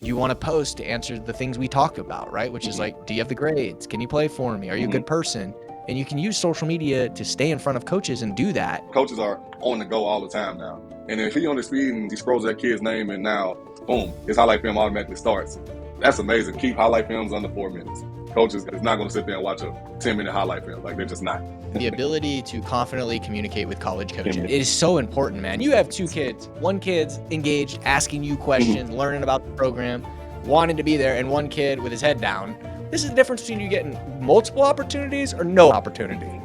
you want to post to answer the things we talk about, right? Which is like, do you have the grades? Can you play for me? Are you a good person? And you can use social media to stay in front of coaches and do that. Coaches are on the go all the time now. And if he on his feed and he scrolls that kid's name and now, boom, his highlight film automatically starts. That's amazing. Keep highlight films under 4 minutes. Coaches is not going to sit there and watch a 10-minute highlight film. Like, they're just not. The ability to confidently communicate with college coaches is so important, man. You have 2 kids. One kid's engaged, asking you questions, learning about the program, wanting to be there, and one kid with his head down. This is the difference between you getting multiple opportunities or no opportunity.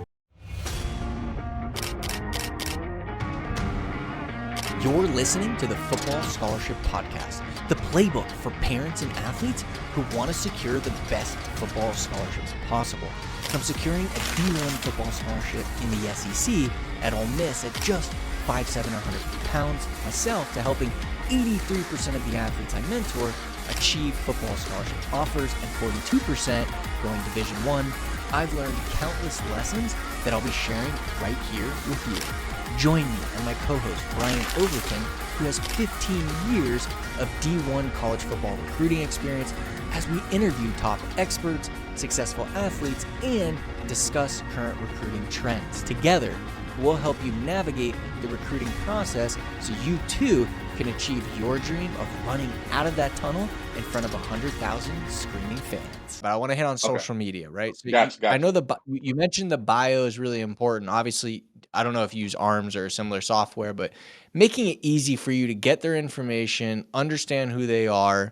You're listening to the Football Scholarship Podcast, the playbook for parents and athletes who want to secure the best football scholarships possible. From securing a D1 football scholarship in the SEC at Ole Miss at just 5'7", 150 pounds, myself, to helping 83% of the athletes I mentor achieve football scholarship offers and 42% going Division I, I've learned countless lessons that I'll be sharing right here with you. Join me and my co-host Brian Overton, who has 15 years of D1 college football recruiting experience, as we interview top experts, successful athletes, and discuss current recruiting trends. Together, we'll help you navigate the recruiting process so you too can achieve your dream of running out of that tunnel in front of 100,000 screaming fans. But I want to hit on social media, right? So Gotcha. I know you mentioned the bio is really important. Obviously, I don't know if you use ARMS or similar software, but making it easy for you to get their information, understand who they are,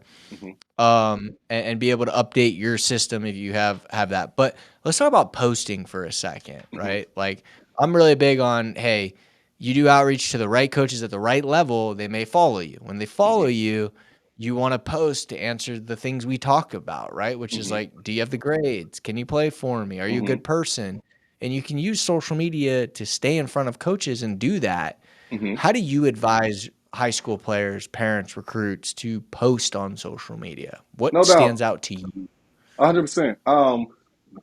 and be able to update your system if you have that. But let's talk about posting for a second, right? Like, I'm really big on, hey, you do outreach to the right coaches at the right level, they may follow you. When they follow you, you want to post to answer the things we talk about, right? Which is like, do you have the grades? Can you play for me? Are you a good person? And you can use social media to stay in front of coaches and do that. How do you advise high school players, parents, recruits to post on social media? What No doubt. stands out to you? 100%.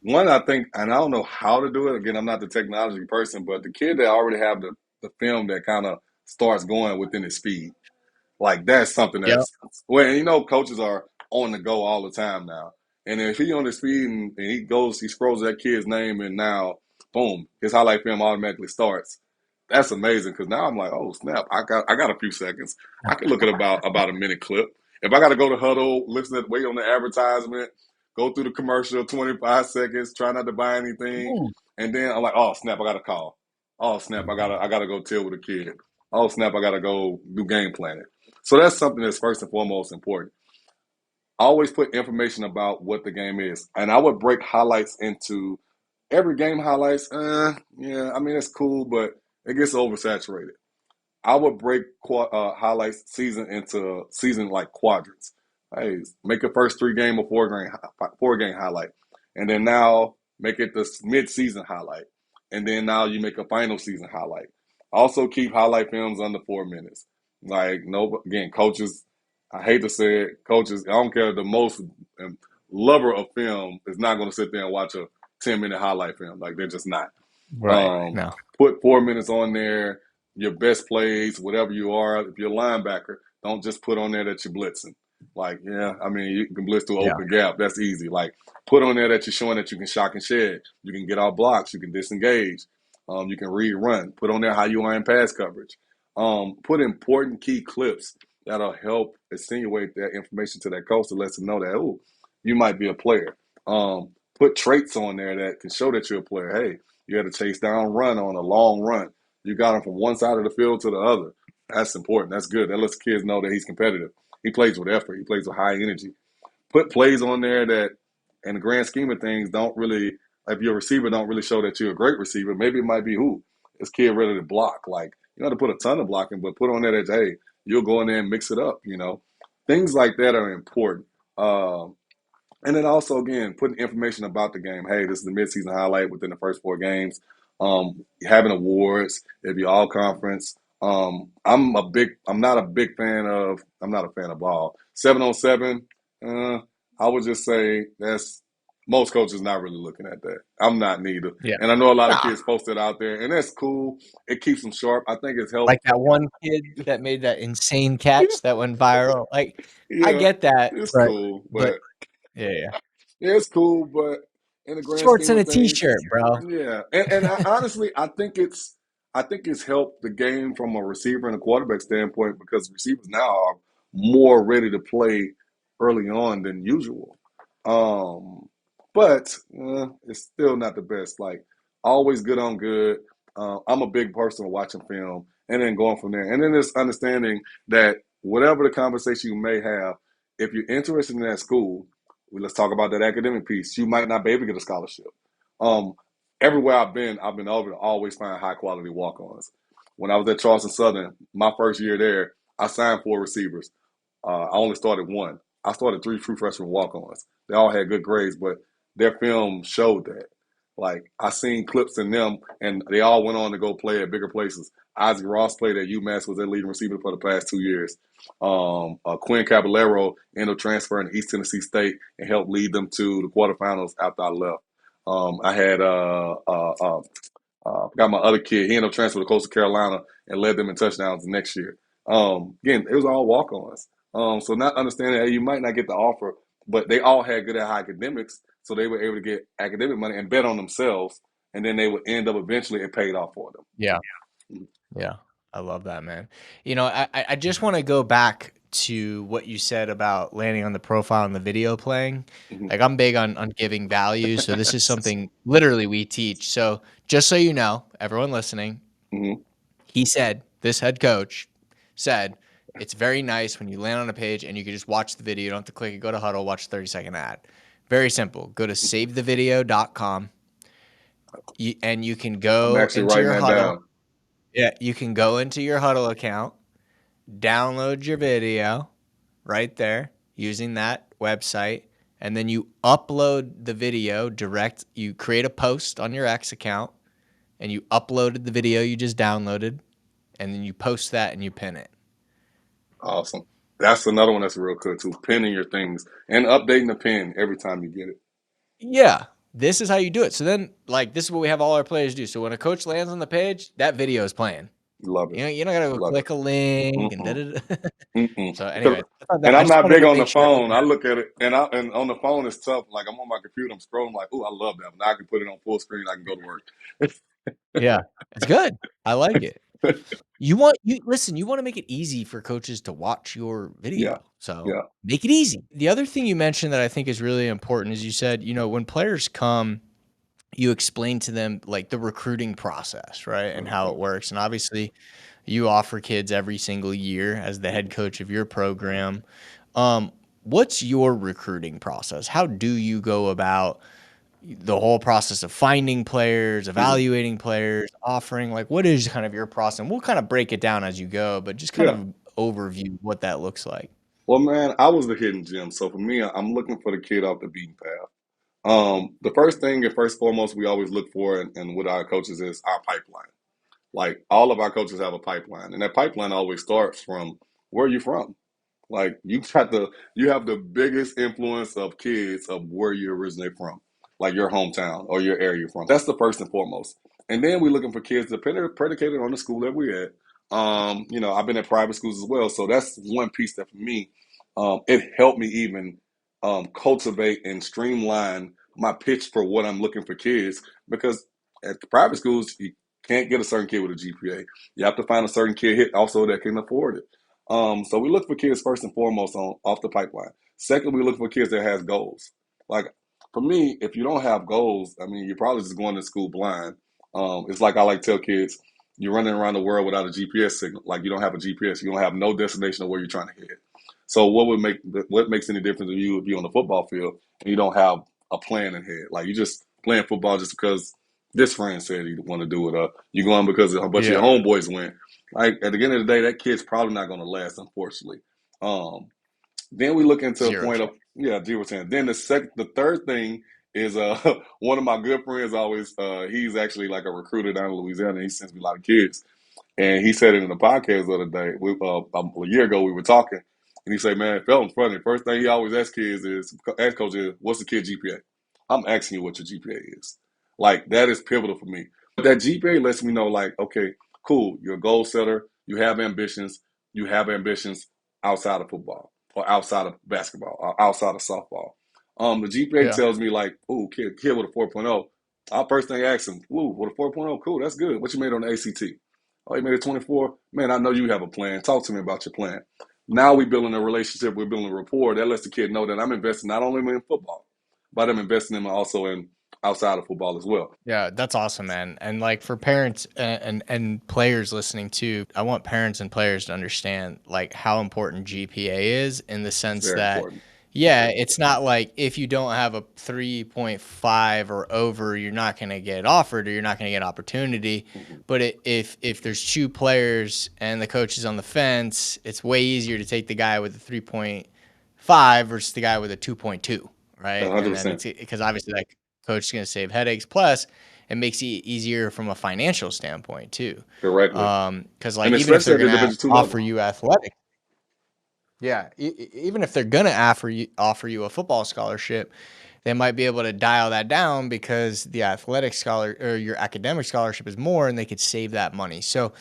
One, I think, and I don't know how to do it. Again, I'm not the technology person, but the kid that already have the film that kind of starts going within his speed, like, that's something that's, well, you know, coaches are on the go all the time now. And if he on his feed and he scrolls that kid's name and now, boom, his highlight film automatically starts. That's amazing, because now I'm like, oh snap, I got a few seconds. I can look at about a minute clip. If I got to go to huddle, wait on the advertisement, go through the commercial, 25 seconds, try not to buy anything, and then I'm like, oh snap, I got a call. Oh snap, I gotta go chill with a kid. Oh snap, I gotta go do game planning. So that's something that's first and foremost important. Always put information about what the game is, and I would break highlights into every game highlights. Yeah, I mean, it's cool, but it gets oversaturated. I would break highlights into season like quadrants. Hey, make a first 3 game or 4 game highlight, and then now make it the mid-season highlight, and then now you make a final season highlight. Also, keep highlight films under 4 minutes. Like, no, again, coaches. I hate to say it, coaches. I don't care. The most lover of film is not going to sit there and watch a 10-minute highlight film. Like, they're just not. Right. No. Put 4 minutes on there, your best plays, whatever you are. If you're a linebacker, don't just put on there that you're blitzing. Like, yeah, I mean, you can blitz to an open gap. That's easy. Like, put on there that you're showing that you can shock and shed. You can get off blocks. You can disengage. You can read run. Put on there how you are in pass coverage. Put important key clips that'll help insinuate that information to that coach to let them know that, oh, you might be a player. Put traits on there that can show that you're a player. Hey, you had to chase down run on a long run. You got him from one side of the field to the other. That's important. That's good. That lets kids know that he's competitive. He plays with effort. He plays with high energy. Put plays on there that, in the grand scheme of things, don't really, if your receiver don't really show that you're a great receiver, maybe it might be, this kid ready to block. Like, you don't have to put a ton of blocking, but put on there that, hey, you'll go in there and mix it up, you know. Things like that are important. And then also, again, putting information about the game. Hey, this is the midseason highlight within the first 4 games. Having awards, if you're all conference. I'm not a fan of ball. 7-on-7, I would just say that's most coaches not really looking at that. I'm not neither. Yeah. And I know a lot of Nah. kids post it out there, and that's cool. It keeps them sharp. I think it's helped. Like that one kid that made that insane Yeah, catch that went viral. Like, I yeah, get that, it's but cool. but But yeah. yeah, it's cool. But in the grand Shorts scheme and of a things, t-shirt, bro. yeah. And honestly, I think it's helped the game from a receiver and a quarterback standpoint because receivers now are more ready to play early on than usual. Um, but it's still not the best. Like always good on good. I'm a big person of watching film and then going from there. And then there's understanding that whatever the conversation you may have, if you're interested in that school, well, let's talk about that academic piece. You might not be able to get a scholarship. Um, Everywhere I've been over to always find high quality walk-ons. When I was at Charleston Southern, my first year there, I signed 4 receivers. I only started one. I started 3 true freshman walk-ons. They all had good grades, but their film showed that. Like I seen clips in them, and they all went on to go play at bigger places. Isaac Ross played at UMass, was their leading receiver for the past 2 years. Quinn Caballero ended up transferring to East Tennessee State and helped lead them to the quarterfinals after I left. I had got my other kid. He ended up transferring to Coastal Carolina and led them in touchdowns the next year. Again, it was all walk-ons. So not understanding that you might not get the offer, but they all had good academics, so they were able to get academic money and bet on themselves, and then they would end up eventually it paid off for them. Yeah. Yeah. I love that, man. You know, I just want to go back to what you said about landing on the profile and the video playing. Mm-hmm. Like I'm big on giving value. So this is something literally we teach. So just so you know, everyone listening, Mm-hmm. he said, this head coach said, it's very nice when you land on a page and you can just watch the video. You don't have to click it, go to Huddle, watch a 30-second ad. Very simple. Go to savethevideo.com and you can I'm go actually into writing your that Huddle. down. Yeah, you can go into your Huddle account, download your video right there using that website, and then you upload the video direct. You create a post on your X account, and you uploaded the video you just downloaded, and then you post that and you pin it. Awesome. That's another one that's real good too. Pinning your things and updating the pin every time you get it. Yeah, this is how you do it. So then, like, this is what we have all our players do. So when a coach lands on the page, that video is playing. Love it. You don't gotta go Love it. click a link and da Mm-mm. da da. Mm-mm. So anyway, And I I'm just not wanted big to on the make sure phone. I everyone. look at it, and on the phone it's tough. Like I'm on my computer, I'm scrolling, like, oh, I love that. Now I can put it on full screen. I can go to work. Yeah, it's good. I like it. Listen, you want to make it easy for coaches to watch your Yeah, video. So yeah. make it easy. The other thing you mentioned that I think is really important is you said, you know, when players come, you explain to them like the recruiting process, right? And how Mhm. it works. And obviously you offer kids every single year as the head coach of your program. What's your recruiting process? How do you go about the whole process of finding players, Mhm. evaluating players, offering? Like, what is kind of your process? And we'll kind of break it down as you go, but just kind Yeah. of overview what that looks like. Well, man, I was the hidden gem. So for me, I'm looking for the kid off the beaten path. The first thing and first foremost we always look for and with our coaches is our pipeline. Like all of our coaches have a pipeline, and that pipeline always starts from where are you from? Like you have the biggest influence of kids of where you originate from, like your hometown or your area you're from. That's the first and foremost. And then we're looking for kids that predicated on the school that we're at. I've been at private schools as well, so that's one piece that for me, it helped me even cultivate and streamline my pitch for what I'm looking for kids because at the private schools you can't get a certain kid with a GPA. You have to find a certain kid hit also that can afford it. So we look for kids first and foremost on off the pipeline. Second, we look for kids that has goals. Like for me, if you don't have goals, I mean, you're probably just going to school blind. It's like I like to tell kids, you're running around the world without a GPS signal. Like you don't have a GPS, you don't have no destination of where you're trying to head. So what makes any difference to you if you're on the football field and you don't have a plan in head? Like you just playing football just because this friend said he want to do it, or you going because a bunch of your Yeah. homeboys went. Like at the end of the day, that kid's probably not going to last, unfortunately. Um, then we look into a Zero point of chance. 0%. Then the third thing is one of my good friends always he's actually like a recruiter down in Louisiana. He sends me a lot of kids, and he said it in the podcast the other day. A year ago we were talking, and he said, "Man, Felton funny. First thing he always asks kids is ask coach is what's the kid GPA." I'm asking you what your GPA is. Like that is pivotal for me. But that GPA lets me know, like, okay, cool, you're a goal setter, you have ambitions outside of football or outside of basketball or outside of softball. The GPA Yeah. tells me like, oh, kid with a 4.0. I'll first thing I ask him, ooh, with a 4.0, cool, that's good. What you made on the ACT? Oh, you made a 24? Man, I know you have a plan. Talk to me about your plan. Now we're building a relationship, we're building a rapport. That lets the kid know that I'm investing not only in football, but I'm investing in also in outside of football as well. Yeah, that's awesome, man. And like for parents and players listening too, I want parents and players to understand like how important GPA is in the It's sense very that important. yeah, it's not like if you don't have a 3.5 or over, you're not going to get offered or you're not going to get opportunity. Mm-hmm. But if there's two players and the coach is on the fence, it's way easier to take the guy with a 3.5 versus the guy with a 2.2, right? And then 100%. it's because obviously that coach is going to save headaches. Plus, it makes it easier from a financial standpoint too. Correctly. Because And like even if especially they're at the going to Division two offer level. you athletic, yeah, even if they're gonna offer you a football scholarship, they might be able to dial that down because the athletic scholar or your academic scholarship is more, and they could save that money. So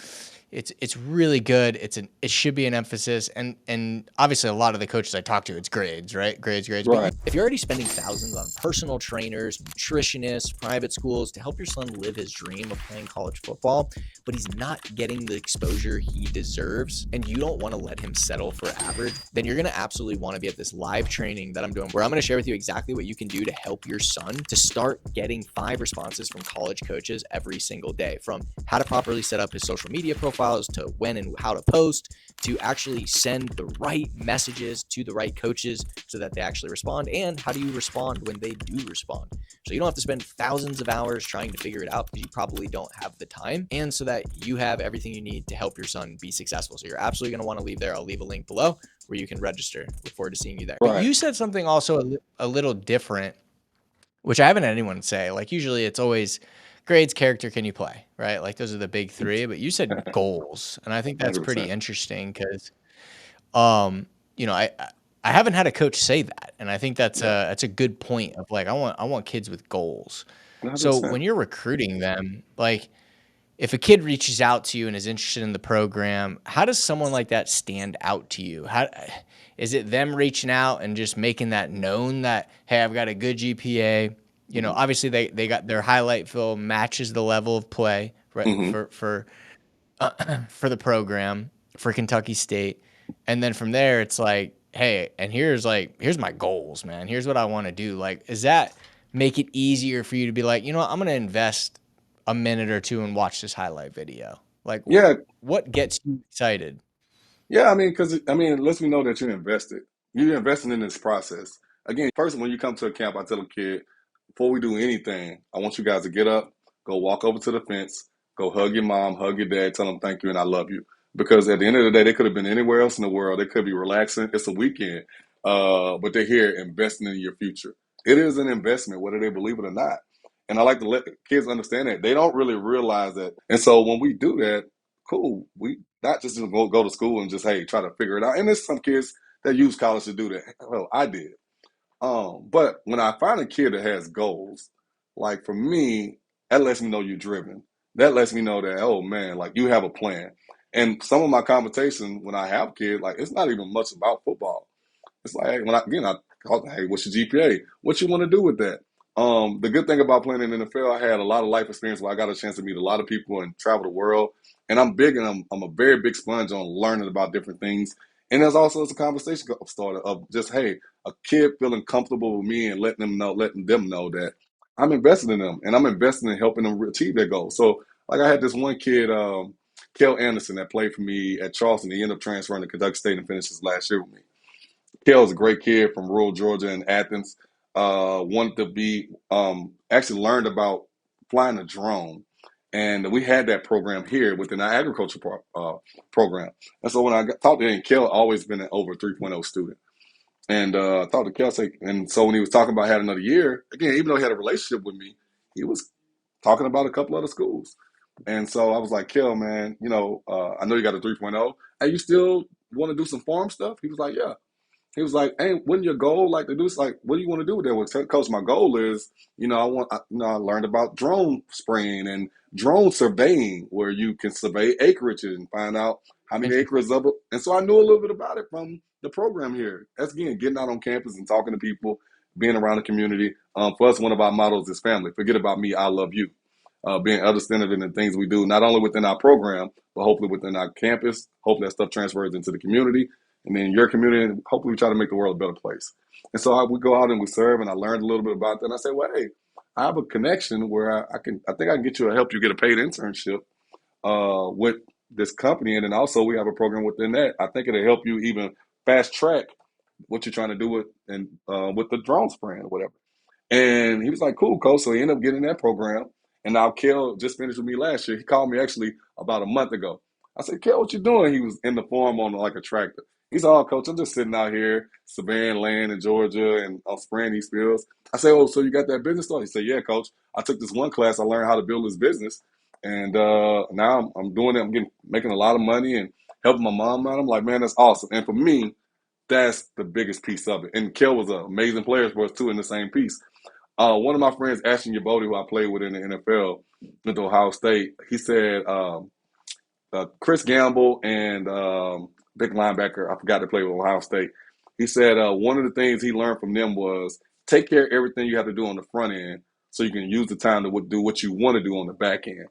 it's really good. It should be an emphasis, and obviously a lot of the coaches I talk to, it's grades, right? Grades. But Right. If you're already spending thousands on personal trainers, nutritionists, private schools to help your son live his dream of playing college football, but he's not getting the exposure he deserves, and you don't want to let him settle for average, then you're going to absolutely want to be at this live training that I'm doing where I'm going to share with you exactly what you can do to help your son to start getting 5 responses from college coaches every single day, from how to properly set up his social media profiles to when and how to post, to actually send the right messages to the right coaches so that they actually respond, and how do you respond when they do respond. So you don't have to spend thousands of hours trying to figure it out because you probably don't have the time, and so that you have everything you need to help your son be successful. So you're absolutely going to want to leave there. I'll leave a link below where you can register. Look forward to seeing you there. But Right. you said something also a little different, which I haven't had anyone say. Like usually it's always grades, character, can you play, right? Like those are the big three. But you said goals, and I think that's pretty 100%. interesting because, um, I haven't had a coach say that, and I think Yeah. that's a good point of like I want kids with goals. So 100%. when you're recruiting them, like if a kid reaches out to you and is interested in the program, how does someone like that stand out to you? How is it them reaching out and just making that known that, hey, I've got a good GPA? Mm-hmm. Obviously they got their highlight film matches the level of play right, Mm-hmm. for the program for Kentucky State, and then from there it's like, hey, and here's my goals, man. Here's what I want to do. Like, does that make it easier for you to be like, I'm going to invest a minute or two and watch this highlight video? Like, Yeah. what gets you excited? Yeah, I mean, because it lets me know that you're invested. You're investing in this process. Again, first, when you come to a camp, I tell a kid, before we do anything, I want you guys to get up, go walk over to the fence, go hug your mom, hug your dad, tell them thank you and I love you. Because at the end of the day, they could have been anywhere else in the world. They could be relaxing. It's a weekend, but they're here investing in your future. It is an investment, whether they believe it or not. And I like to let kids understand that. They don't really realize that. And so when we do that, cool. We not just go to school and just hey try to figure it out. And there's some kids that use college to do that. Well, I did. But when I find a kid that has goals, like for me, that lets me know you're driven. That lets me know that oh man, like you have a plan. And some of my conversations when I have kids, like it's not even much about football. It's like hey, I call, hey, what's your GPA? What you want to do with that? The good thing about playing in the NFL, I had a lot of life experience where I got a chance to meet a lot of people and travel the world. And I'm big and I'm a very big sponge on learning about different things. And there's also as a conversation starter of just hey, a kid feeling comfortable with me and letting them know that I'm invested in them and I'm invested in helping them achieve their goals. So like I had this one kid, Kel Anderson, that played for me at Charleston. He ended up transferring to Kentucky State and finished his last year with me. Kale's a great kid from rural Georgia in Athens. Wanted to be actually learned about flying a drone, and we had that program here within our agriculture program. And so when I talked to him, Kale always been an over 3.0 student. And I talked to Kale, and so when he was talking about having another year, again, even though he had a relationship with me, he was talking about a couple other schools. And so I was like, Kel, man, I know you got a 3.0. Hey, you still want to do some farm stuff? He was like, yeah. he was like, "Hey, wouldn't your goal like to do?" It's like, "What do you want to do with that?" Well, coach, my goal is, I learned about drone spraying and drone surveying, where you can survey acreage and find out how many acres of it. And so I knew a little bit about it from the program here. That's again getting out on campus and talking to people, being around the community. For us, one of our mottos is family. Forget about me, I love you. Being other-centered in the things we do, not only within our program, but hopefully within our campus. Hopefully that stuff transfers into the community and then your community, and hopefully we try to make the world a better place. And so we go out and we serve, and I learned a little bit about that. And I said, well, hey, I have a connection where I think I can get you help you get a paid internship with this company. And then also we have a program within that. I think it'll help you even fast track what you're trying to do with the drone spraying or whatever. And he was like, cool, coach. So he ended up getting that program. And now Kel just finished with me last year. He called me actually about a month ago. I said, Kel, what you doing? He was in the farm on like a tractor. He's all, coach, I'm just sitting out here surveying land in Georgia and spraying these fields. I said, oh, so you got that business started? He said, yeah, coach. I took this one class. I learned how to build this business. And now I'm doing it. I'm making a lot of money and helping my mom out. I'm like, man, that's awesome. And for me, that's the biggest piece of it. And Kel was an amazing player for us, too, in the same piece. One of my friends, Ashton Yabodi, who I played with in the NFL, went to Ohio State, he said Chris Gamble and big linebacker, I forgot to play with Ohio State. He said one of the things he learned from them was take care of everything you have to do on the front end so you can use the time to do what you want to do on the back end.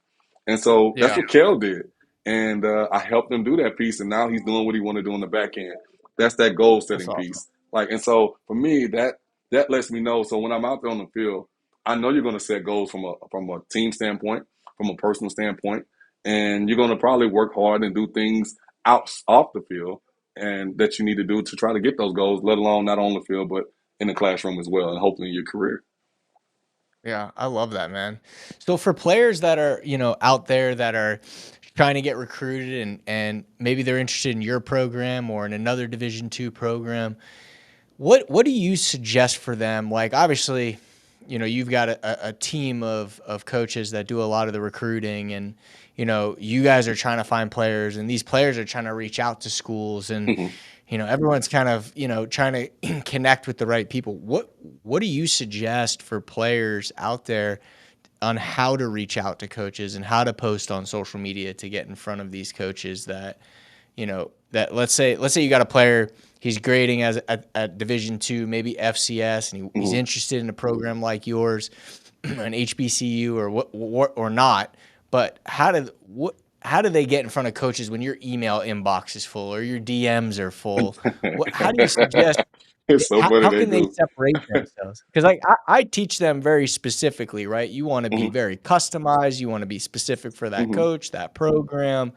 And so that's what Kel did. And I helped him do that piece, and now he's doing what he want to do on the back end. That's that goal setting piece. And so for me, that lets me know. So when I'm out there on the field, I know you're going to set goals from a team standpoint, from a personal standpoint, and you're going to probably work hard and do things off the field and that you need to do to try to get those goals, let alone not on the field, but in the classroom as well, and hopefully in your career. Yeah, I love that, man. So for players that are, out there that are trying to get recruited and maybe they're interested in your program or in another Division II program, what do you suggest for them? Like, obviously, you've got a team of coaches that do a lot of the recruiting, and you guys are trying to find players, and these players are trying to reach out to schools, and everyone's kind of trying to connect with the right people. What do you suggest for players out there on how to reach out to coaches and how to post on social media to get in front of these coaches that that let's say you got a player, he's grading as at Division II, maybe FCS, and he's interested in a program like yours, an HBCU or what or not. But how do they get in front of coaches when your email inbox is full or your DMs are full? How do you suggest? It's so funny How they can they do. separate themselves? Because I teach them very specifically, right? You want to be very customized. You want to be specific for that coach, that program.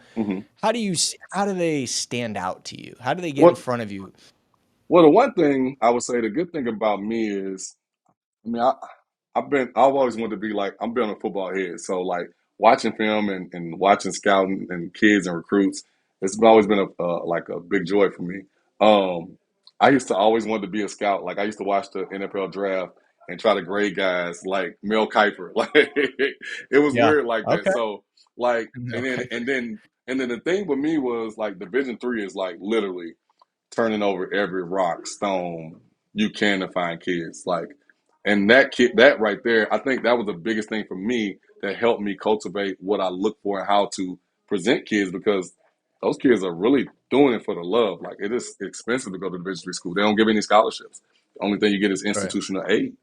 How do they stand out to you? How do they get in What front of you? Well, the one thing I would say, the good thing about me is, I mean, I've always wanted to be like, I'm being a football head. So like watching film and watching scouting and kids and recruits, it's always been like a big joy for me. Um, I used to always want to be a scout. Like I used to watch the NFL draft and try to grade guys like Mel Kiper. Like it was Yeah. weird like that. Okay. So like, and then, Okay. and then, and then the thing with me was like Division III is like literally turning over every rock, stone you can to find kids. Like, and that right there, I think that was the biggest thing for me that helped me cultivate what I look for and how to present kids, because those kids are really doing it for the love. Like, it is expensive to go to Division III school. They don't give any scholarships. The only thing you get is Right. institutional aid.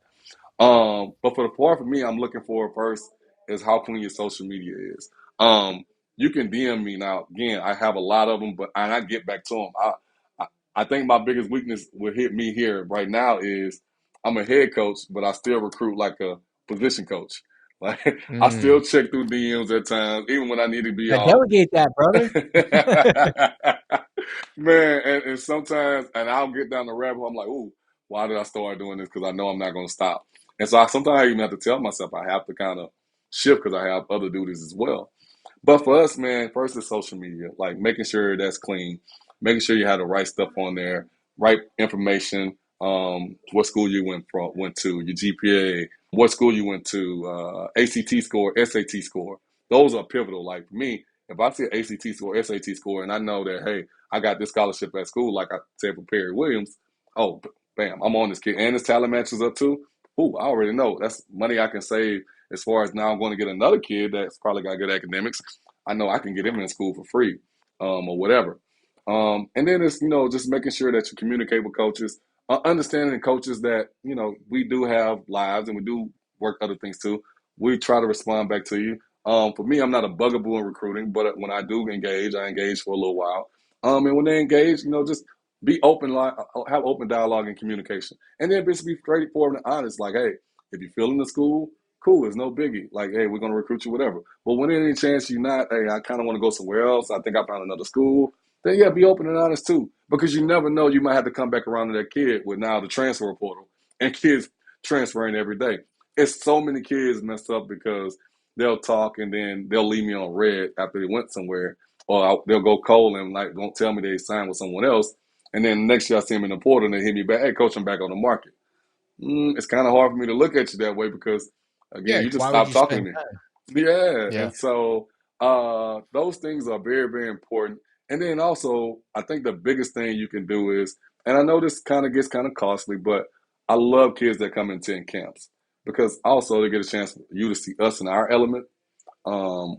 But for the part for me, I'm looking for first is how clean your social media is. Um, you can DM me now. Again, I have a lot of them, but and I get back to them. I, I think my biggest weakness will hit me here right now is I'm a head coach, but I still recruit like a position coach. Like I still Mm. check through DMs at times, even when I need to be Yeah, off. delegate that, brother. Man, and sometimes, and I'll get down the rabbit hole. I'm like, ooh, why did I start doing this? Because I know I'm not going to stop. And so sometimes I even have to tell myself I have to kind of shift because I have other duties as well. But for us, man, first is social media, like making sure that's clean, making sure you have the right stuff on there, right information, what school you went to, your GPA, what school you went to, ACT score, SAT score. Those are pivotal. Like for me, if I see an ACT score, SAT score, and I know that, hey, I got this scholarship at school, like I said for Perry Williams, oh, bam, I'm on this kid, and his talent matches up too. Ooh, I already know that's money I can save as far as now I'm going to get another kid that's probably got good academics. I know I can get him in school for free, or whatever. And then it's just making sure that you communicate with coaches, understanding coaches that we do have lives and we do work other things too. We try to respond back to you. For me, I'm not a bugaboo in recruiting, but when I do engage, I engage for a little while. And when they engage, just be open, have open dialogue and communication, and then just be straightforward and honest. Like, hey, if you feel in the school, cool, it's no biggie. Like, hey, we're gonna recruit you, whatever. But when any chance you're not, hey, I kind of want to go somewhere else. I think I found another school. Then yeah, be open and honest too, because you never know. You might have to come back around to that kid with now the transfer portal and kids transferring every day. It's so many kids messed up because they'll talk and then they'll leave me on red after they went somewhere, or they'll go cold and like don't tell me they signed with someone else. And then next year I see them in the portal and they hit me back, hey, coach, I'm back on the market. It's kind of hard for me to look at you that way because, again, Yeah, you 'cause just why would stopped you talking to spend me. time? Yeah. Yeah. And so those things are very, very important. And then also, I think the biggest thing you can do is, and I know this kind of gets kind of costly, but I love kids that come and attend camps because also they get a chance for you to see us in our element.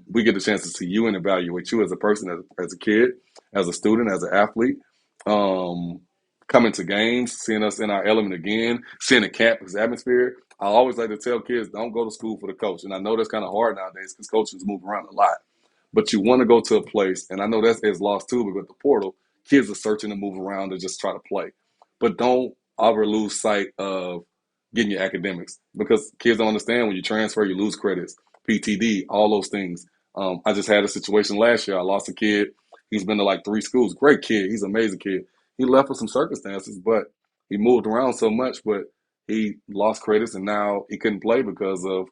We get the chance to see you and evaluate you as a person, as a kid, as a student, as an athlete. Um, Coming to games, seeing us in our element again, seeing the campus atmosphere. I always like to tell kids, don't go to school for the coach. And I know that's kind of hard nowadays because coaches move around a lot. But you want to go to a place, and I know that's lost too, but with the portal, kids are searching to move around to just try to play. But don't ever lose sight of getting your academics because kids don't understand when you transfer, you lose credits, PTD, all those things. I just had a situation last year. I lost a kid. He's been to like 3 schools. Great kid. He's an amazing kid. He left for some circumstances, but he moved around so much, but he lost credits and now he couldn't play because of,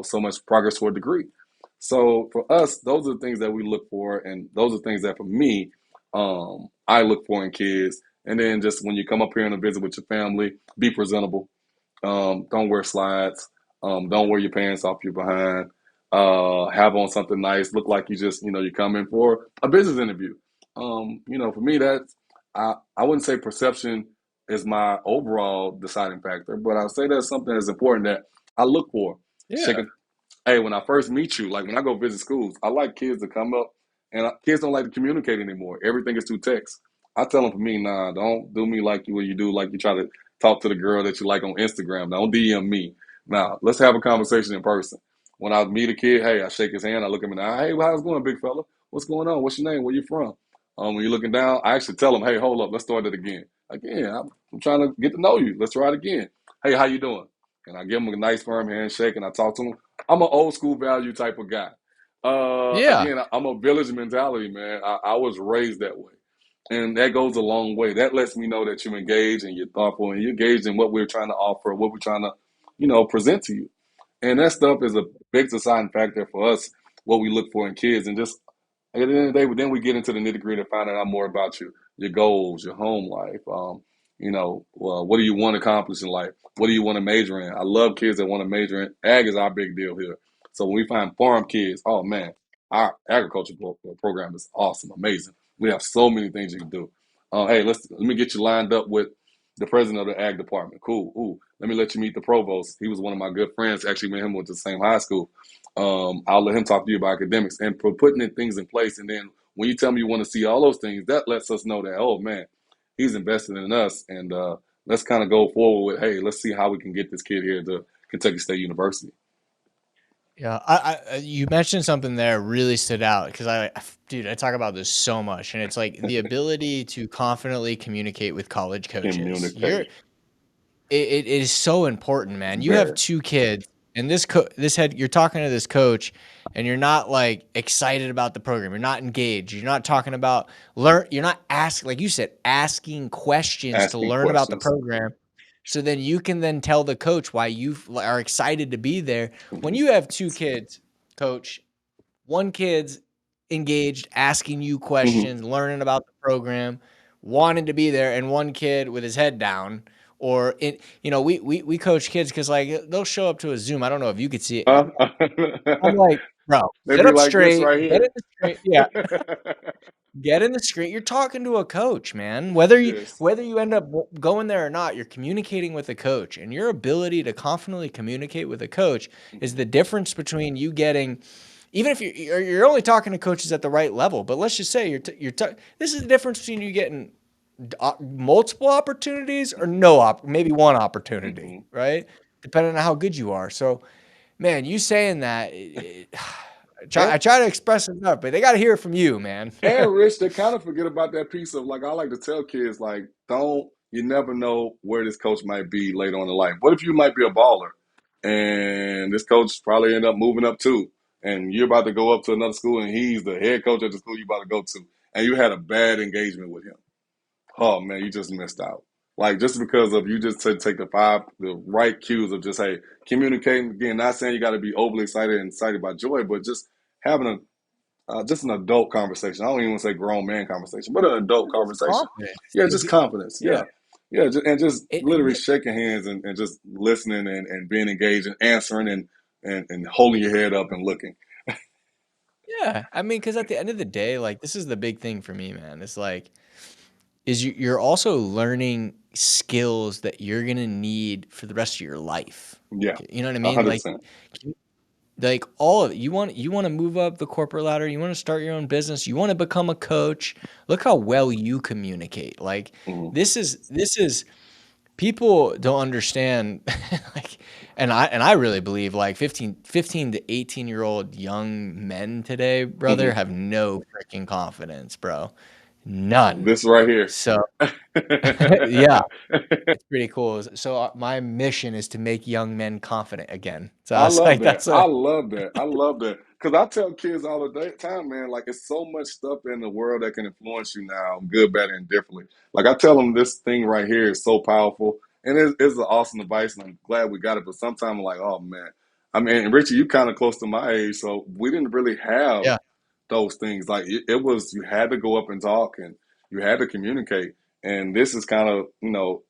so much progress toward degree. So for us, those are the things that we look for, and those are things that for me, I look for in kids. And then just when you come up here on a visit with your family, be presentable. Don't wear slides. Don't wear your pants off your behind. Have on something nice. Look like you just, you're coming for a business interview. For me, I wouldn't say perception is my overall deciding factor, but I'll say that's something that's important that I look for. Yeah. Shaking, hey, when I first meet you, like when I go visit schools, I like kids to come up, and kids don't like to communicate anymore. Everything is through text. I tell them, for me, nah, don't do me like you what you do, like you try to talk to the girl that you like on Instagram. Don't DM me. Now, let's have a conversation in person. When I meet a kid, hey, I shake his hand, I look him in the eye, hey, how's it going, big fella? What's going on? What's your name? Where you from? When you're looking down, I actually tell them, hey, hold up, let's start it again. Again, I'm trying to get to know you. Let's try it again. Hey, how you doing? And I give them a nice firm handshake and I talk to them. I'm an old school value type of guy. Yeah. Again, I'm a village mentality, man. I was raised that way. And that goes a long way. That lets me know that you're engaged and you're thoughtful and you're engaged in what we're trying to offer, what we're trying to, present to you. And that stuff is a big deciding factor for us, what we look for in kids. And just at the end of the day, then we get into the nitty gritty and find out more about you, your goals, your home life. What do you want to accomplish in life? What do you want to major in? I love kids that want to major in. Ag is our big deal here. So when we find farm kids, oh man, our agriculture program is awesome, amazing. We have so many things you can do. Hey, let me get you lined up with the president of the ag department. Cool. Ooh, let me let you meet the provost. He was one of my good friends. Actually, me and him went to the same high school. I'll let him talk to you about academics and for putting in things in place. And then when you tell me you want to see all those things, that lets us know that, oh man, he's invested in us. And let's kind of go forward with, hey, let's see how we can get this kid here to Kentucky State University. Yeah, you mentioned something there really stood out because dude, I talk about this so much, and it's like the ability to confidently communicate with college coaches. Communicate. It is so important, man. You have Very. 2 kids, and you're talking to this coach, and you're not like excited about the program. You're not engaged. You're not talking about You're not asking, like you said, asking questions to Asking learn about the questions. program. So then you can then tell the coach why you are excited to be there. When Mm-hmm. you have 2 kids, coach, one kid's engaged, asking you Mm-hmm. questions, learning about the program, wanting to be there, and one kid with his head down. Or we coach kids because like they'll show up to a Zoom. I don't know if you could see it. I'm like, bro, They'd sit be up like this straight, right get in here. the straight, yeah, get in the screen. You're talking to a coach, man. Whether Yes. you end up going there or not, you're communicating with a coach, and your ability to confidently communicate with a coach is Mhm. the difference between you getting, even if you're only talking to coaches at the right level. But let's just say this is the difference between you getting multiple opportunities or Mhm. maybe one opportunity, Mhm. right? Depending on how good you are. So, man, you saying that, I And try to express it enough, but they got to hear it from you, man. and Rich, they kind of forget about that piece of like I like to tell kids like, don't you never know where this coach might be later on in life. What if you might be a baller and this coach probably end up moving up too, and you're about to go up to another school and he's the head coach at the school you're about to go to, and you had a bad engagement with him. Oh man, you just missed out. Like just because of you just take the right cues of just hey communicating again. Not saying you got to be overly excited and excited by joy, but just having a just an adult conversation. I don't even want to say grown man conversation, but an adult Just conversation. confidence, Yeah, just dude. confidence. Yeah. Yeah, yeah, and just And literally shaking hands and just listening and being engaged and answering and holding your head up and looking. yeah, I mean, because at the end of the day, like this is the big thing for me, man. It's like, you're also learning skills that you're gonna need for the rest of your life. Yeah, You know what I a mean? hundred Like, percent. all of it. You want to move up the corporate ladder. You want to start your own business. You want to become a coach. Look how well you communicate. Like, Mhm. this is people don't understand. Like, and I really believe like 15 to 18-year-old young men today, brother, Mhm. have no freaking confidence, bro. None. This right here. So yeah, it's pretty cool. So my mission is to make young men confident again. So I I was love like, that. that's I a love that. I love that. Because I tell kids all the time, man, like it's so much stuff in the world that can influence you now, good, bad, and differently. Like I tell them this thing right here is so powerful. And it's an awesome advice, and I'm glad we got it. But sometimes I'm like, oh, man. I mean, and Richie, you kind of close to my age, so we didn't really have yeah. those things. Like it was, you had to go up and talk and you had to communicate. And this is kind of,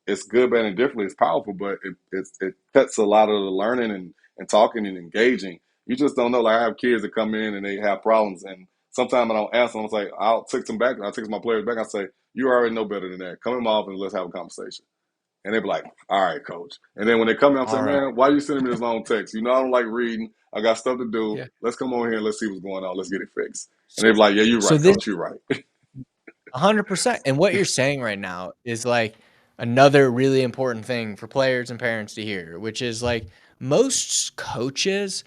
it's good, bad, and differently. It's powerful, but it cuts a lot of the learning and talking and engaging. You just don't know. Like I have kids that come in and they have problems, and sometimes I don't ask them. I was like, I'll take them back. I'll take my players back. I say, you already know better than that. Come in my office and let's have a conversation. And they be like, all right, coach. And then when they come in, I'm All saying, right. man, why are you sending me this long text? You know, I don't like reading. I got stuff to do. Yeah. Let's come over here and let's see what's going on. Let's get it fixed. And So they be like, yeah, you're so right, this coach. You're right. 100%. And what you're saying right now is like another really important thing for players and parents to hear, which is like most coaches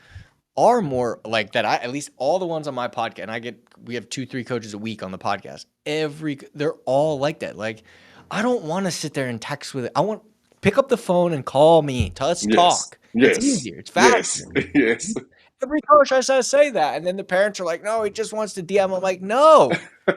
are more like that. At least all the ones on my podcast, and we have 2, 3 coaches a week on the podcast. They're all like that. Like, I don't want to sit there and text with it. I want pick up the phone and call me. Let's Yes. talk. It's Yes. easier. It's Yes. faster. Yes. Every coach has to say that, and then the parents are like, "No, he just wants to DM." I'm like, "No,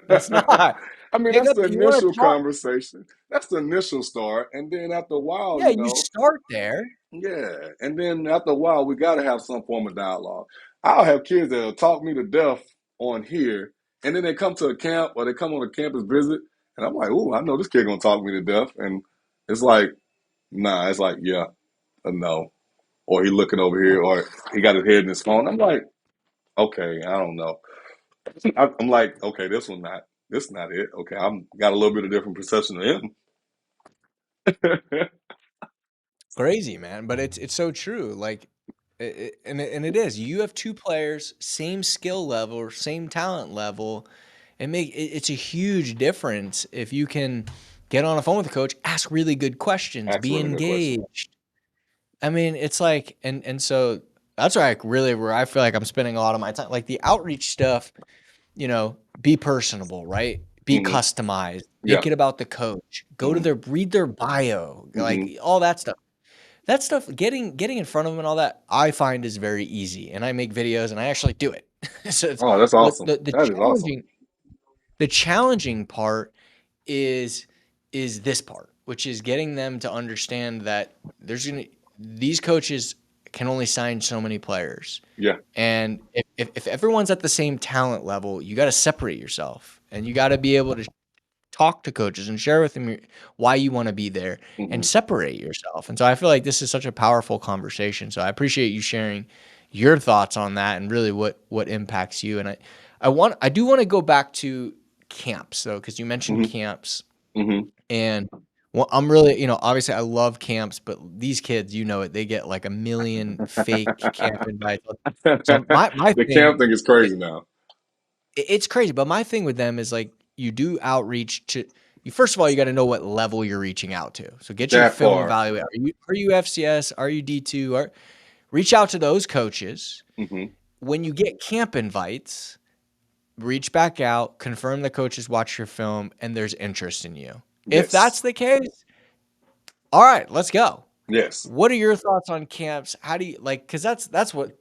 it's not. I mean, Pick that's up. the You want initial to talk? conversation. That's the initial start. And then after a while, Yeah, you start there. yeah. And then after a while, we got to have some form of dialogue. I'll have kids that'll talk me to death on here, and then they come to a camp or they come on a campus visit, and I'm like, "Ooh, I know this kid gonna talk me to death." And it's like, nah, it's like, yeah, no, or he looking over here, or he got his head in his phone. I'm like, okay, I don't know. I'm like, okay, this not it. Okay, I'm got a little bit of different perception of him. Crazy, man, but it's so true. Like, and it is. You have 2 players, same skill level, or same talent level, and it's a huge difference if you can get on a phone with a coach, ask really good questions, Ask a be really good question. engaged. I mean, it's like, and so that's where I feel like I'm spending a lot of my time. Like the outreach stuff, be personable, right? Be Hmm. customized. Yeah. Make it about the coach. Go to Hmm. read their bio, like Hmm. all that stuff. That stuff, getting in front of them and all that, I find is very easy. And I make videos and I actually do it. So it's Oh, that's what awesome. the That is awesome. challenging part is this part, which is getting them to understand that these coaches can only sign so many players. Yeah. And if everyone's at the same talent level, you got to separate yourself and you got to be able to talk to coaches and share with them why you want to be there and Hmm. separate yourself. And so I feel like this is such a powerful conversation. So I appreciate you sharing, your thoughts on that and really what impacts you. And I do want to go back to camps though, because you mentioned Mm-hmm. camps, Mm-hmm. and well, I'm really, obviously I love camps, but these kids, they get like a million fake camp invites. So my The thing, camp thing is crazy now. it's crazy, but my thing with them is like you do outreach to you. First of all, you got to know what level you're reaching out to. So get your That film part. evaluated. Are you FCS? Are you D2? Reach out to those coaches. Mm-hmm. When you get camp invites, reach back out, confirm the coaches watch your film, and there's interest in you. If that's Yes. the case, all right, let's go. Yes. What are your thoughts on camps? How do you like? Because that's what.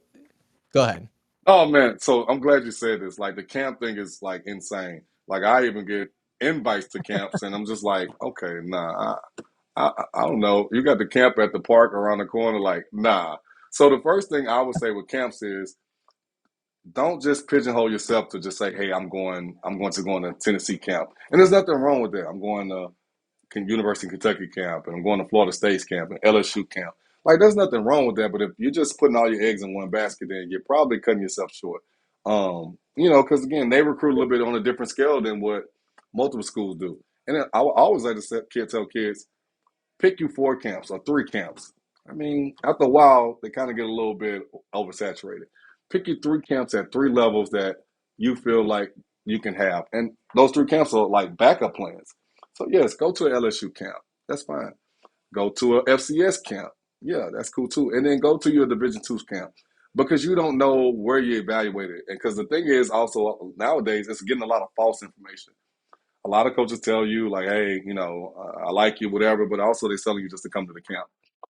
Go ahead. Oh man, so I'm glad you said this. Like the camp thing is like insane. Like I even get invites to camps, and I'm just like, okay, nah, I don't know. You got the camp at the park around the corner, like nah. So the first thing I would say with camps is don't just pigeonhole yourself to just say, hey, I'm going to go on a Tennessee camp, and there's nothing wrong with that. I'm going to University of Kentucky camp, and I'm going to Florida State's camp and LSU camp. Like, there's nothing wrong with that. But if you're just putting all your eggs in one basket, then you're probably cutting yourself short. Because again, they recruit a little bit on a different scale than what multiple schools do. And then I always like to tell kids, pick you 4 camps or 3 camps. I mean, after a while, they kind of get a little bit oversaturated. Pick you 3 camps at 3 levels that you feel like you can have. And those 3 camps are like backup plans. So, yes, go to an LSU camp. That's fine. Go to a FCS camp. Yeah, that's cool too. And then go to your Division II camp because you don't know where you evaluated. And because the thing is also nowadays, it's getting a lot of false information. A lot of coaches tell you like, hey, I like you, whatever, but also they're telling you just to come to the camp.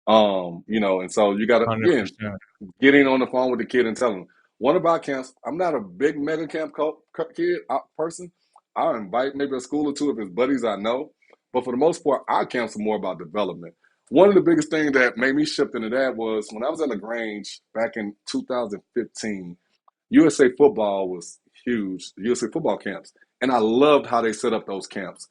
And so you got to, again, 100%. getting on the phone with the kid and telling them, one of our camps, I'm not a big mega camp person. I'll invite maybe a school or two if it's buddies I know. But for the most part, our camps are more about development. One of the biggest things that made me shift into that was when I was at LaGrange back in 2015, USA football was huge, USA football camps. And I loved how they set up those camps.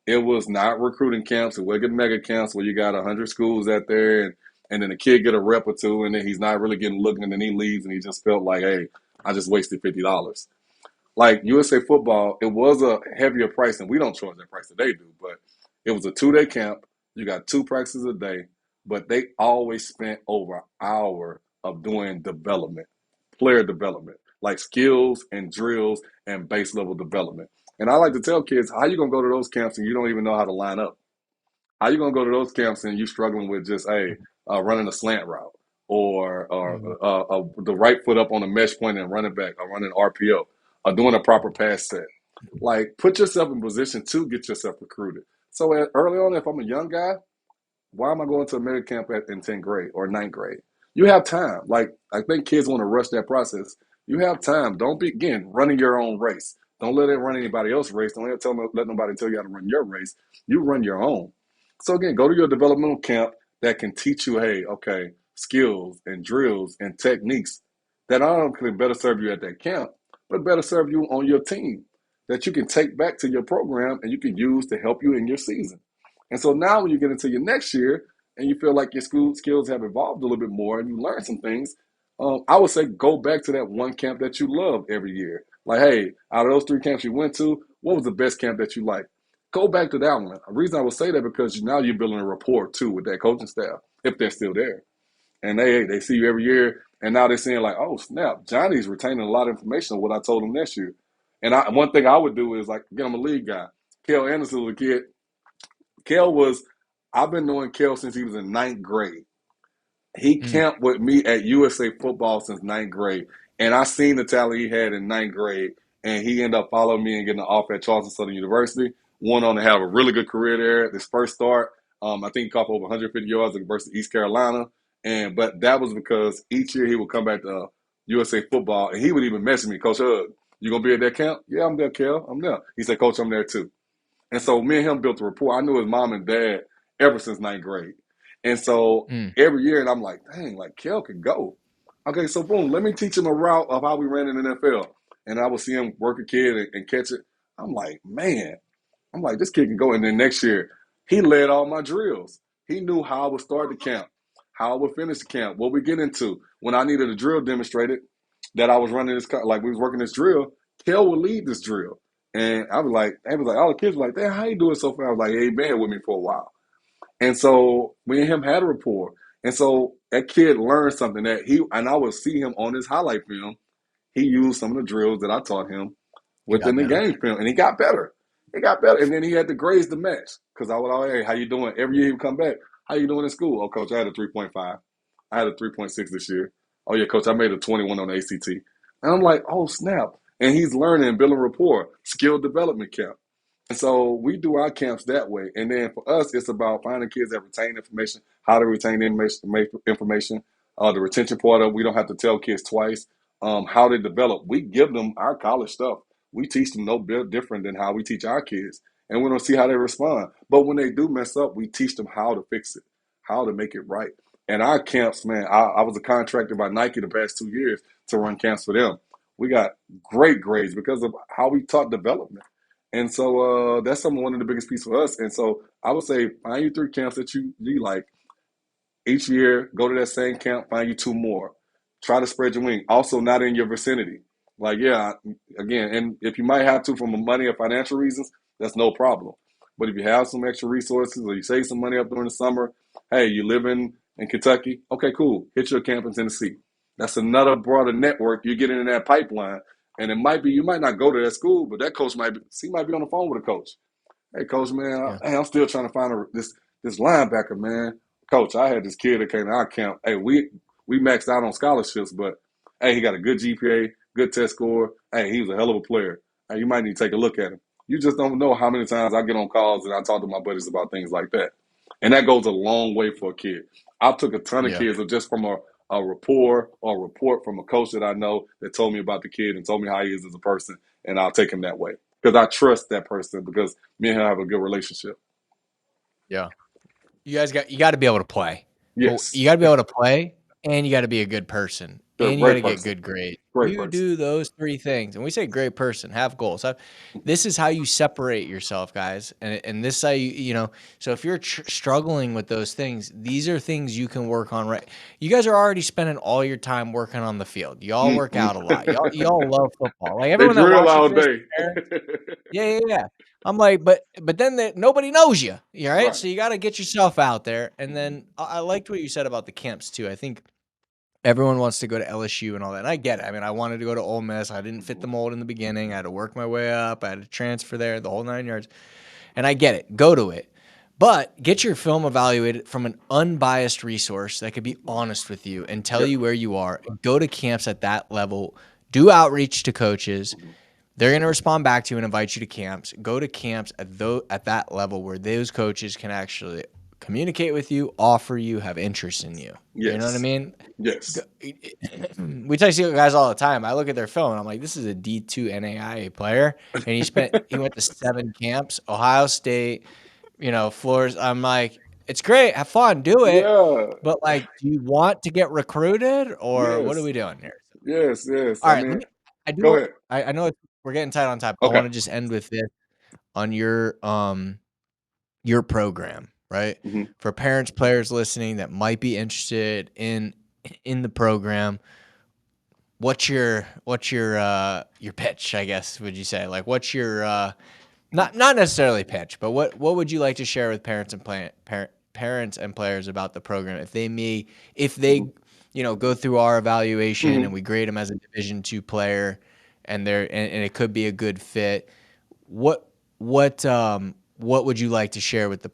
It was not recruiting camps. It wasn't mega camps where you got 100 schools out there and then the kid get a rep or two and then he's not really getting looking and then he leaves and he just felt like, hey, I just wasted $50. Like USA football, it was a heavier price and we don't charge that price that they do, but it was a 2-day camp. You got 2 practices a day, but they always spent over an hour of doing development, player development, like skills and drills and base level development. And I like to tell kids, how you gonna go to those camps and you don't even know how to line up? How you gonna go to those camps and you struggling with just running a slant route or the right foot up on a mesh point and running back or running RPO or doing a proper pass set? Like put yourself in position to get yourself recruited. So early on, if I'm a young guy, why am I going to a mega camp in 10th grade or ninth grade? You have time. Like, I think kids want to rush that process. You have time. Don't be, again, running your own race. Don't let it run anybody else's race. Don't let nobody tell you how to run your race. You run your own. So, again, go to your developmental camp that can teach you, hey, okay, skills and drills and techniques that not only can better serve you at that camp, but better serve you on your team that you can take back to your program and you can use to help you in your season. And so now when you get into your next year and you feel like your school skills have evolved a little bit more and you learn some things, I would say go back to that one camp that you love every year. Like, hey, out of those 3 camps you went to, what was the best camp that you liked? Go back to that one. The reason I would say that because now you're building a rapport too with that coaching staff if they're still there. And they see you every year, and now they're saying like, oh snap, Johnny's retaining a lot of information on what I told him this year. And one thing I would do is like, again, I'm a lead guy. Kel Anderson was a kid. I've been knowing Kel since he was in ninth grade. He camped with me at USA football since ninth grade. And I seen the talent he had in ninth grade. And he ended up following me and getting an offer at Charleston Southern University. Went on to have a really good career there. His first start, I think he caught over 150 yards versus East Carolina. But that was because each year he would come back to USA football. And he would even message me, Coach Hug, you going to be at that camp? Yeah, I'm there, Kel. I'm there. He said, Coach, I'm there too. And so me and him built a rapport. I knew his mom and dad ever since ninth grade. And so every year, and I'm like, dang, like Kel could go. Okay, so boom, let me teach him a route of how we ran in the NFL. And I would see him work a kid and catch it. I'm like, man, this kid can go. And then next year, he led all my drills. He knew how I would start the camp. how I would finish the camp, what we get into. When I needed a drill demonstrated that I was running this, like we was working this drill, Kel would lead this drill. And I was like, all the kids were like, damn, how you doing so far? I was like, hey, been here with me for a while. And so me and him had a rapport. And so that kid learned something and I would see him on his highlight film. He used some of the drills that I taught him He got within the better. game film, and he got better. He got better, and then he had the grades to match. Because I would always, hey, how you doing? Every year he would come back. How you doing in school? Oh, coach, I had a 3.5. I had a 3.6 this year. Oh yeah, coach, I made a 21 on the ACT. And I'm like, oh snap! And he's learning, building rapport, skill development camp. And so we do our camps that way. And then for us, it's about finding kids that retain information, how to retain information. The retention part of we don't have to tell kids twice how they develop. We give them our college stuff. We teach them no bit different than how we teach our kids. And we don't see how they respond. But when they do mess up, we teach them how to fix it, how to make it right. And our camps, man, I was a contractor by Nike the past 2 years to run camps for them. We got great grades because of how we taught development. And so that's one of the biggest pieces for us. And so I would say find you 3 camps that you like. Each year, go to that same camp, find you 2 more. Try to spread your wing. Also, not in your vicinity. Like, yeah, again, and if you might have to from money or financial reasons, that's no problem. But if you have some extra resources or you save some money up during the summer, hey, you live in Kentucky, okay, cool. Hit your camp in Tennessee. That's another broader network. You get in that pipeline. And it might be, you might not go to that school, but that coach might be on the phone with a coach. Hey, coach, man, Yeah. I'm still trying to find this linebacker, man. Coach, I had this kid that came to our camp. Hey, we maxed out on scholarships, but hey, he got a good GPA, good test score. Hey, he was a hell of a player. Hey, you might need to take a look at him. You just don't know how many times I get on calls and I talk to my buddies about things like that. And that goes a long way for a kid. I took a ton of Yeah. kids just from a rapport or a report from a coach that I know that told me about the kid and told me how he is as a person, and I'll take him that way. Because I trust that person because me and him have a good relationship. Yeah. You got to be able to play. But Yes. you got to be able to play, and you got to be a good person, They're a and you got great to get person. good grades. Great You person. do those 3 things, and we say great person, have goals. This is how you separate yourself, guys, and this is how you know. So if you're struggling with those things, these are things you can work on. Right, you guys are already spending all your time working on the field. Y'all work out a lot. Y'all love football. Like They everyone that drill watches all this, day. yeah. I'm like, but then nobody knows you, right? Right. So you got to get yourself out there. And then I liked what you said about the camps too. I think everyone wants to go to LSU and all that. And I get it. I mean, I wanted to go to Ole Miss. I didn't fit the mold in the beginning. I had to work my way up. I had to transfer there, the whole 9 yards. And I get it. Go to it. But get your film evaluated from an unbiased resource that could be honest with you and tell Yep. you where you are. Go to camps at that level. Do outreach to coaches. They're going to respond back to you and invite you to camps. Go to camps at that level where those coaches can actually communicate with you, offer you, have interest in you. Yes. You know what I mean? Yes. We tell you guys all the time. I look at their film and I'm like, this is a D2 NAIA player. And he went to 7 camps, Ohio State, floors. I'm like, it's great. Have fun. Do it. Yeah. But like, do you want to get recruited or what are Yes. we doing here? Yes. Yes. All I right. mean, I go do. ahead. I know we're getting tight on time. I Okay. want to just end with this on your program, right? Mm-hmm. For parents, players listening that might be interested in the program, what's your pitch, I guess, would you say? Like what's your not necessarily pitch, but what would you like to share with parents and players about the program if they go through our evaluation Mm-hmm. and we grade them as a Division II player and it could be a good fit. What would you like to share with the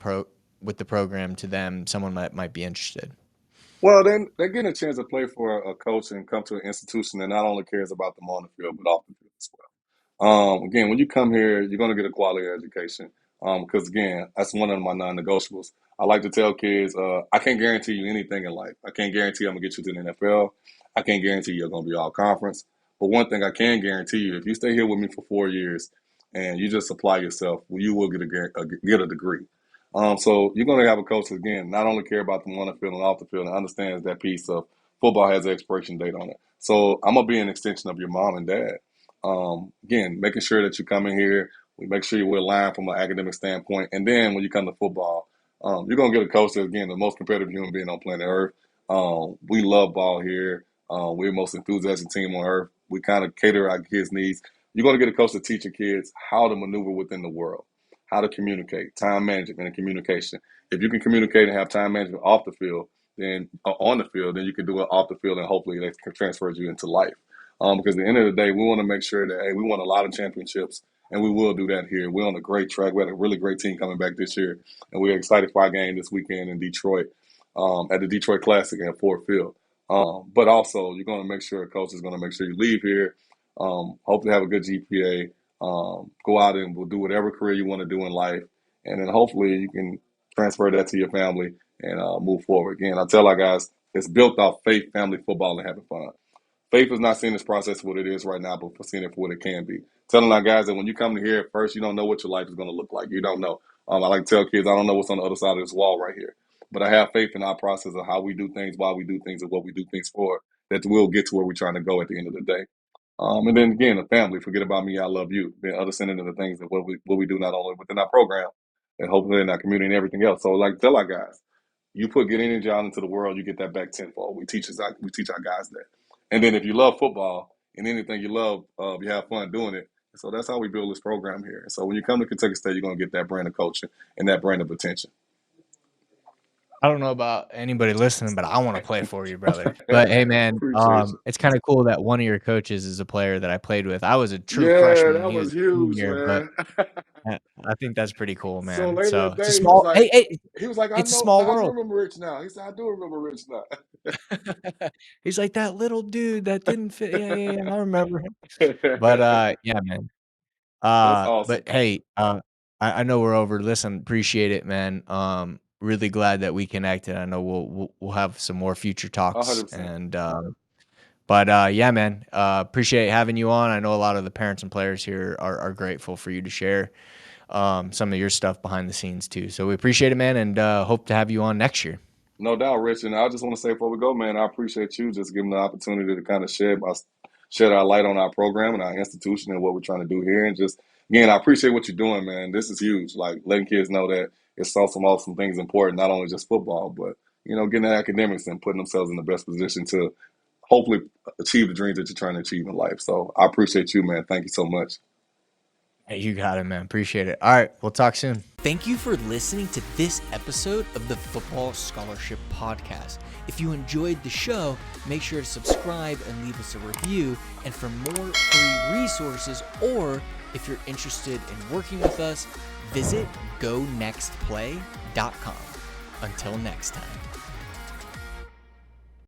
program to them? Someone might be interested. Well, then they're getting a chance to play for a coach and come to an institution that not only cares about them on the field but off the field as well. Again, when you come here, you're going to get a quality education. Because again, that's one of my non-negotiables. I like to tell kids, I can't guarantee you anything in life. I can't guarantee I'm gonna get you to the NFL. I can't guarantee you're gonna be all conference. But one thing I can guarantee you, if you stay here with me for 4 years and you just apply yourself, well, you will get a degree. So you're going to have a coach that, again, not only care about them on the field and off the field and understands that piece of football has an expiration date on it. So I'm going to be an extension of your mom and dad. Again, making sure that you come in here, we make sure you're aligned from an academic standpoint. And then when you come to football, you're going to get a coach that, again, the most competitive human being on planet Earth. We love ball here. We're the most enthusiastic team on earth. We kind of cater our kids' needs. You're going to get a coach to teach your kids how to maneuver within the world, how to communicate, time management and communication. If you can communicate and have time management off the field, then on the field, then you can do it off the field, and hopefully that transfers you into life. Because at the end of the day, we want to make sure that, hey, we won a lot of championships, and we will do that here. We're on a great track. We had a really great team coming back this year, and we're excited for our game this weekend in Detroit, at the Detroit Classic at Ford Field. But also, you're going to make sure, coach is going to make sure you leave here, hopefully have a good GPA, go out and we'll do whatever career you want to do in life, and then hopefully you can transfer that to your family and move forward. Again, I tell our guys, it's built off faith, family, football, and having fun. Faith is not seeing this process for what it is right now, but for seeing it for what it can be. Telling our guys that when you come to here at first, you don't know what your life is going to look like. You don't know. I like to tell kids, I don't know what's on the other side of this wall right here. But I have faith in our process of how we do things, why we do things, and what we do things for, that we'll get to where we're trying to go at the end of the day. And then again, the family, forget about me, I love you. Being other centered in the things that what we do not only within our program, and hopefully in our community and everything else. So like tell our guys, you put good energy out into the world, you get that back tenfold. We teach our guys that. And then if you love football and anything you love, you have fun doing it. So that's how we build this program here. So when you come to Kentucky State, you're going to get that brand of coaching and that brand of attention. I don't know about anybody listening, but I want to play for you, brother. But hey, man, Appreciate you. it's kind of cool that one of your coaches is a player that I played with. I was a true Yeah, freshman that and he was was a huge, senior, but man. I think that's pretty cool, So man. later So that it's a day, small, he was like, I it's a know, small I world. remember Rich now. He said, I do remember Rich now. He's like that little dude that didn't fit. Yeah, I remember him. But yeah, man. That's awesome. But hey, I know we're over. Listen, appreciate it, man. Really glad that we connected. I know we'll have some more future talks 100%. and but yeah, man. Appreciate having you on. I know a lot of the parents and players here are grateful for you to share some of your stuff behind the scenes too. So we appreciate it, man, and hope to have you on next year. No doubt, Rich. And I just want to say before we go, man, I appreciate you just giving the opportunity to kind of shed our light on our program and our institution and what we're trying to do here. And just, again, I appreciate what you're doing, man. This is huge. Like letting kids know that it's some awesome things important, not only just football, but, getting the academics and putting themselves in the best position to hopefully achieve the dreams that you're trying to achieve in life. So I appreciate you, man. Thank you so much. Hey, you got it, man. Appreciate it. All right, we'll talk soon. Thank you for listening to this episode of the Football Scholarship Podcast. If you enjoyed the show, make sure to subscribe and leave us a review. And for more free resources, or if you're interested in working with us, visit gonextplay.com. Until next time.